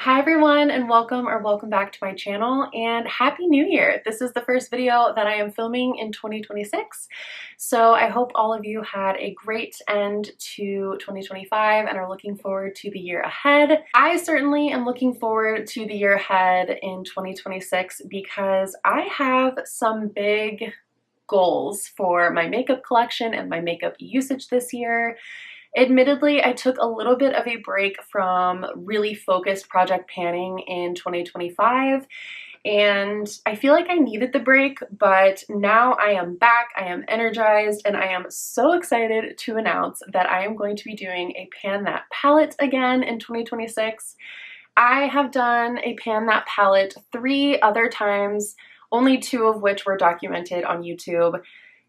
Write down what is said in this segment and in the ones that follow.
Hi everyone, and welcome back to my channel, and Happy New Year! This is the first video that I am filming in 2026, so I hope all of you had a great end to 2025 and are looking forward to the year ahead. I certainly am looking forward to the year ahead in 2026 because I have some big goals for my makeup collection and my makeup usage this year. Admittedly, I took a little bit of a break from really focused project panning in 2025, and I feel like I needed the break, but now I am back, I am energized, and I am so excited to announce that I am going to be doing a Pan That palette again in 2026. I have done a Pan That palette 3 other times, only 2 of which were documented on YouTube.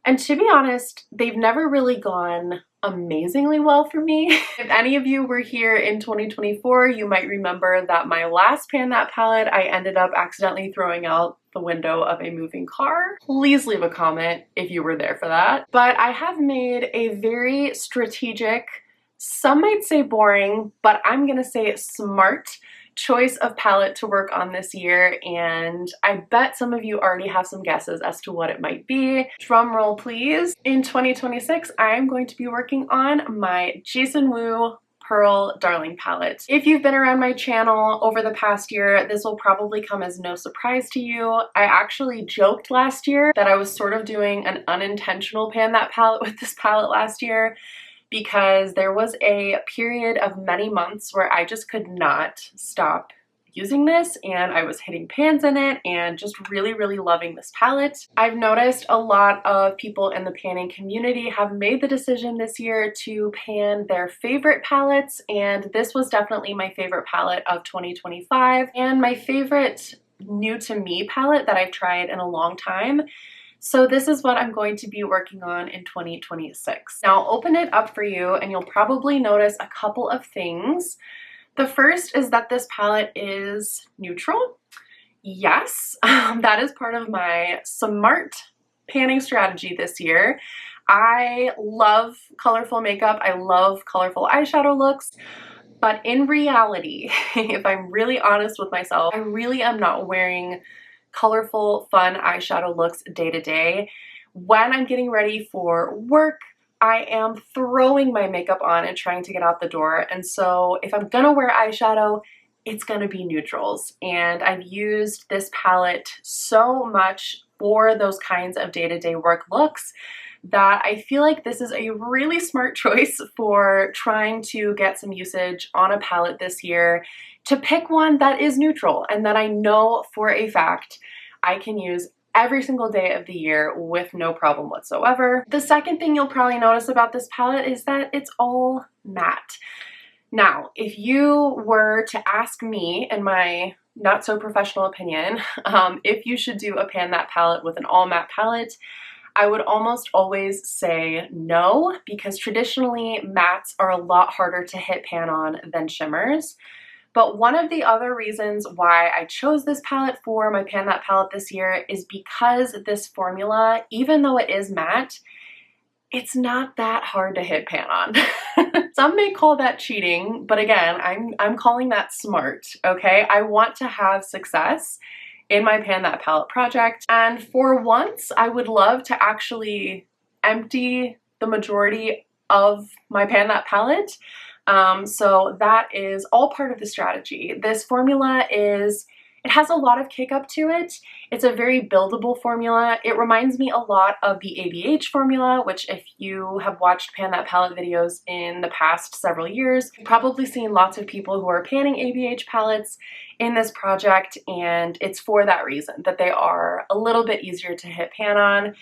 And to be honest, they've never really gone amazingly well for me. If any of you were here in 2024, you might remember that my last Pan That palette, I ended up accidentally throwing out the window of a moving car. Please leave a comment if you were there for that. But I have made a very strategic, some might say boring, but I'm gonna say smart choice of palette to work on this year, and I bet some of you already have some guesses as to what it might be. Drum roll please. In 2026, I'm going to be working on my Jason Wu Pearl Darling palette. If you've been around my channel over the past year, this will probably come as no surprise to you. I actually joked last year that I was sort of doing an unintentional Pan That palette with this palette last year, because there was a period of many months where I just could not stop using this, and I was hitting pans in it and just really loving this palette. I've noticed a lot of people in the panning community have made the decision this year to pan their favorite palettes, and this was definitely my favorite palette of 2025 and my favorite new to me palette that I've tried in a long time. So this is what I'm going to be working on in 2026. Now I'll open it up for you and you'll probably notice a couple of things. The first is that this palette is neutral. Yes, that is part of my smart panning strategy this year. I love colorful makeup. I love colorful eyeshadow looks. But in reality, if I'm really honest with myself, I really am not wearing colorful, fun eyeshadow looks day to day. When I'm getting ready for work, I am throwing my makeup on and trying to get out the door. And so if I'm gonna wear eyeshadow, it's gonna be neutrals. And I've used this palette so much for those kinds of day-to-day work looks that I feel like this is a really smart choice for trying to get some usage on a palette this year, to pick one that is neutral and that I know for a fact I can use every single day of the year with no problem whatsoever. The second thing you'll probably notice about this palette is that it's all matte. Now, if you were to ask me, in my not so professional opinion, if you should do a Pan That palette with an all matte palette, I would almost always say no, because traditionally mattes are a lot harder to hit pan on than shimmers. But one of the other reasons why I chose this palette for my Pan That palette this year is because this formula, even though it is matte, it's not that hard to hit pan on. Some may call that cheating, but again, I'm calling that smart, okay? I want to have success in my Pan That palette project, and for once I would love to actually empty the majority of my Pan That palette. So that is all part of the strategy. This formula it has a lot of kick up to it. It's a very buildable formula. It reminds me a lot of the ABH formula, which if you have watched Pan That palette videos in the past several years, you've probably seen lots of people who are panning ABH palettes in this project, and it's for that reason, that they are a little bit easier to hit pan on.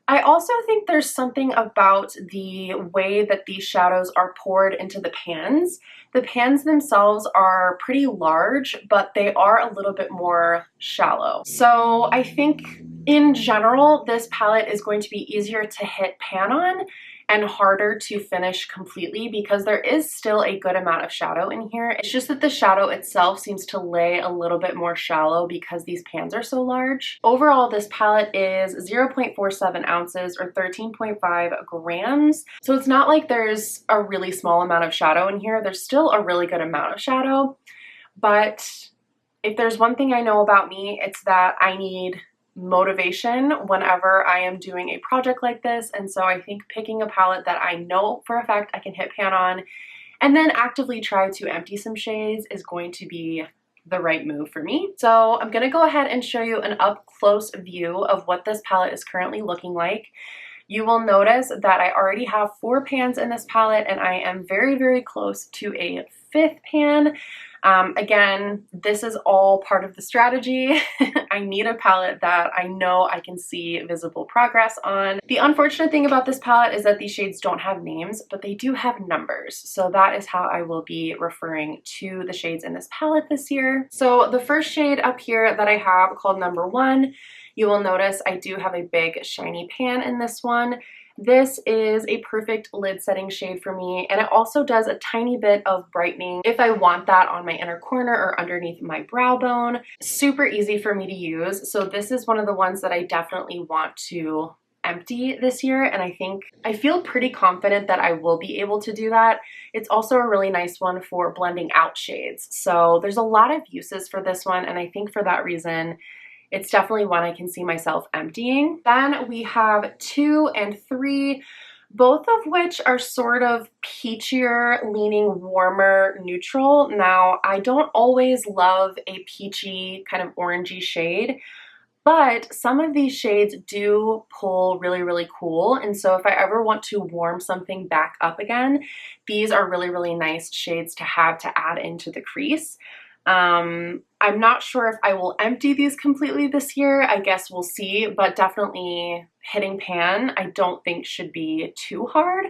I also think there's something about the way that these shadows are poured into the pans. The pans themselves are pretty large, but they are a little bit more shallow. So I think in general, this palette is going to be easier to hit pan on and harder to finish completely because there is still a good amount of shadow in here. It's just that the shadow itself seems to lay a little bit more shallow because these pans are so large. Overall, this palette is 0.47 ounces or 13.5 grams. So it's not like there's a really small amount of shadow in here. There's still a really good amount of shadow, but If there's one thing I know about me, it's that I need motivation whenever I am doing a project like this. And so I think picking a palette that I know for a fact I can hit pan on and then actively try to empty some shades is going to be the right move for me. So I'm going to go ahead and show you an up close view of what this palette is currently looking like. You will notice that I already have 4 pans in this palette and I am very, very close to a 5th pan. Again, this is all part of the strategy. I need a palette that I know I can see visible progress on. The unfortunate thing about this palette is that these shades don't have names, but they do have numbers. So that is how I will be referring to the shades in this palette this year. So the first shade up here that I have called number 1, you will notice I do have a big shiny pan in this one. This is a perfect lid setting shade for me, and it also does a tiny bit of brightening if I want that on my inner corner or underneath my brow bone. Super easy for me to use, so this is one of the ones that I definitely want to empty this year, and I feel pretty confident that I will be able to do that. It's also a really nice one for blending out shades, so there's a lot of uses for this one, and I think for that reason it's definitely one I can see myself emptying. Then we have 2 and 3, both of which are sort of peachier, leaning warmer neutral. Now, I don't always love a peachy kind of orangey shade, but some of these shades do pull really, really cool. And so if I ever want to warm something back up again, these are really, really nice shades to have to add into the crease. I'm not sure if I will empty these completely this year. I guess we'll see, but definitely hitting pan I don't think should be too hard.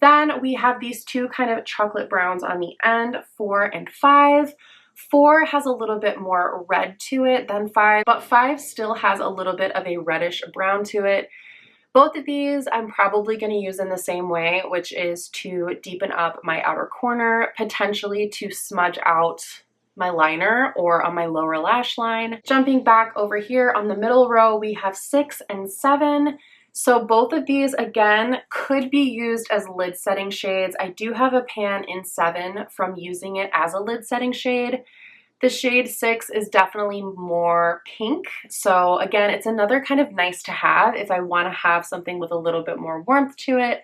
Then we have these 2 kind of chocolate browns on the end, 4 and 5. 4 has a little bit more red to it than 5, but 5 still has a little bit of a reddish brown to it. Both of these I'm probably going to use in the same way, which is to deepen up my outer corner, potentially to smudge out my liner or on my lower lash line. Jumping back over here on the middle row, we have 6 and 7. So both of these, again, could be used as lid setting shades. I do have a pan in 7 from using it as a lid setting shade. The shade 6 is definitely more pink. So again, it's another kind of nice to have if I want to have something with a little bit more warmth to it.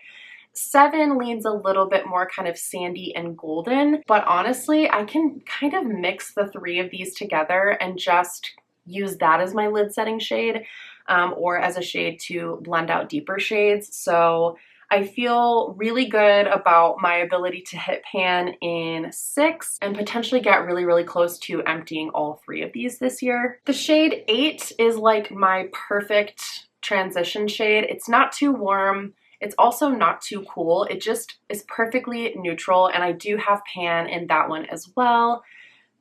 7 leans a little bit more kind of sandy and golden, but honestly, I can kind of mix the 3 of these together and just use that as my lid setting shade or as a shade to blend out deeper shades. So I feel really good about my ability to hit pan in 6 and potentially get really, really close to emptying all 3 of these this year. The shade 8 is like my perfect transition shade. It's not too warm. It's also not too cool. It just is perfectly neutral, and I do have pan in that one as well.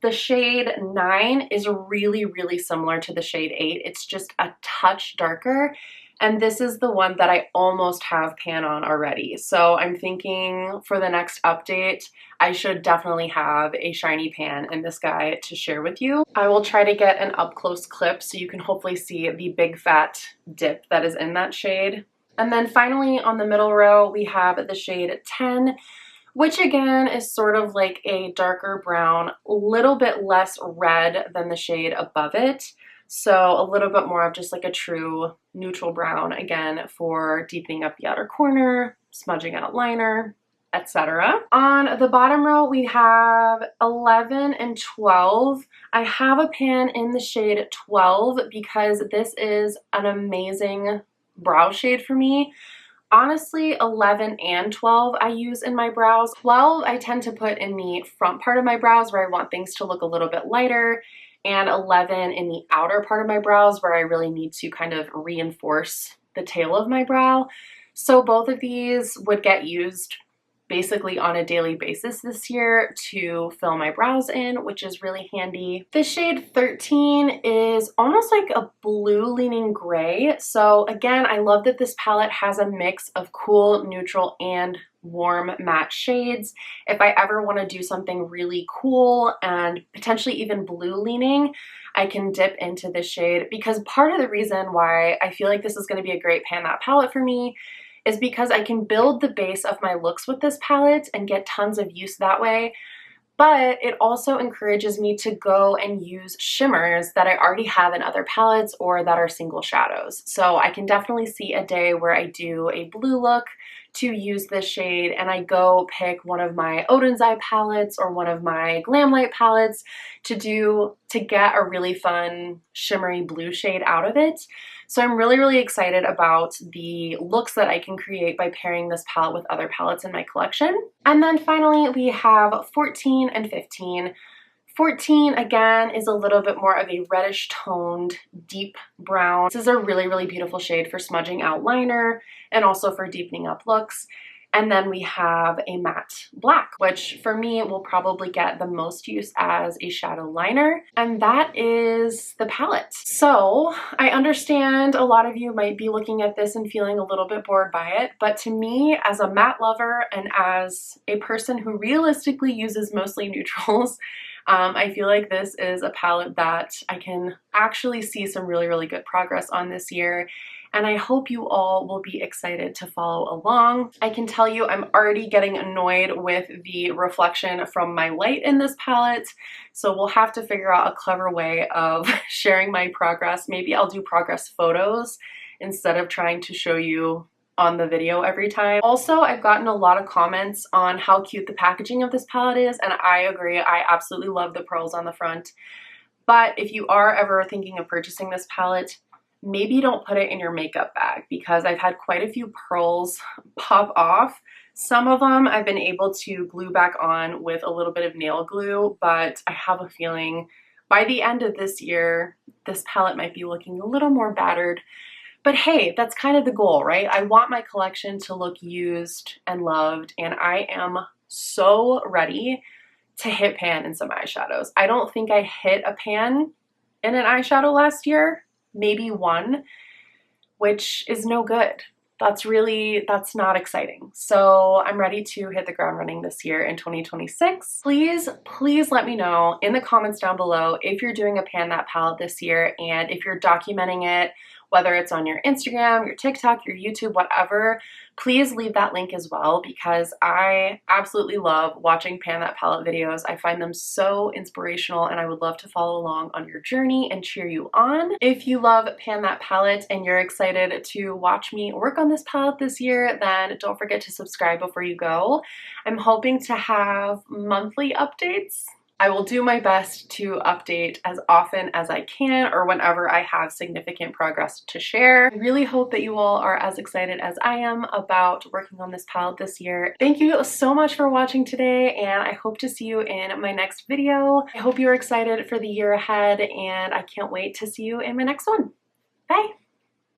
The shade 9 is really, really similar to the shade 8. It's just a touch darker, and this is the one that I almost have pan on already. So I'm thinking for the next update, I should definitely have a shiny pan in this guy to share with you. I will try to get an up close clip so you can hopefully see the big fat dip that is in that shade. And then finally on the middle row, we have the shade 10, which again is sort of like a darker brown, a little bit less red than the shade above it. So a little bit more of just like a true neutral brown, again, for deepening up the outer corner, smudging out liner, etc. On the bottom row, we have 11 and 12. I have a pan in the shade 12 because this is an amazing brow shade for me. Honestly, 11 and 12 I use in my brows. 12 I tend to put in the front part of my brows where I want things to look a little bit lighter, and 11 in the outer part of my brows where I really need to kind of reinforce the tail of my brow. So both of these would get used basically on a daily basis this year to fill my brows in, which is really handy. The shade 13 is almost like a blue leaning gray. So again, I love that this palette has a mix of cool, neutral, and warm matte shades. If I ever want to do something really cool and potentially even blue leaning, I can dip into this shade, because part of the reason why I feel like this is going to be a great pan that palette for me is because I can build the base of my looks with this palette and get tons of use that way. but it also encourages me to go and use shimmers that I already have in other palettes or that are single shadows. So I can definitely see a day where I do a blue look to use this shade and I go pick one of my Odin's Eye palettes or one of my Glamlite palettes to get a really fun shimmery blue shade out of it. So I'm really excited about the looks that I can create by pairing this palette with other palettes in my collection. And then finally we have 14 and 15. 14 again is a little bit more of a reddish toned deep brown. This is a really beautiful shade for smudging out liner and also for deepening up looks. And then we have a matte black, which for me will probably get the most use as a shadow liner. And that is the palette. So I understand a lot of you might be looking at this and feeling a little bit bored by it, but to me as a matte lover and as a person who realistically uses mostly neutrals, I feel like this is a palette that I can actually see some really good progress on this year, and I hope you all will be excited to follow along. I can tell you I'm already getting annoyed with the reflection from my light in this palette, so we'll have to figure out a clever way of sharing my progress. Maybe I'll do progress photos instead of trying to show you on the video every time. Also, I've gotten a lot of comments on how cute the packaging of this palette is, and I agree. I absolutely love the pearls on the front. But if you are ever thinking of purchasing this palette, maybe don't put it in your makeup bag, because I've had quite a few pearls pop off. Some of them I've been able to glue back on with a little bit of nail glue, but I have a feeling by the end of this year, this palette might be looking a little more battered. But hey, that's kind of the goal, right? I want my collection to look used and loved, and I am so ready to hit pan in some eyeshadows. I don't think I hit a pan in an eyeshadow last year, maybe one, which is no good. That's not exciting. So I'm ready to hit the ground running this year in 2026. Please let me know in the comments down below if you're doing a pan that palette this year, and if you're documenting it, whether it's on your Instagram, your TikTok, your YouTube, whatever, please leave that link as well, because I absolutely love watching pan that palette videos. I find them so inspirational, and I would love to follow along on your journey and cheer you on. If you love pan that palette and you're excited to watch me work on this palette this year, then don't forget to subscribe before you go. I'm hoping to have monthly updates. I will do my best to update as often as I can, or whenever I have significant progress to share. I really hope that you all are as excited as I am about working on this palette this year. Thank you so much for watching today, and I hope to see you in my next video. I hope you're excited for the year ahead, and I can't wait to see you in my next one. Bye!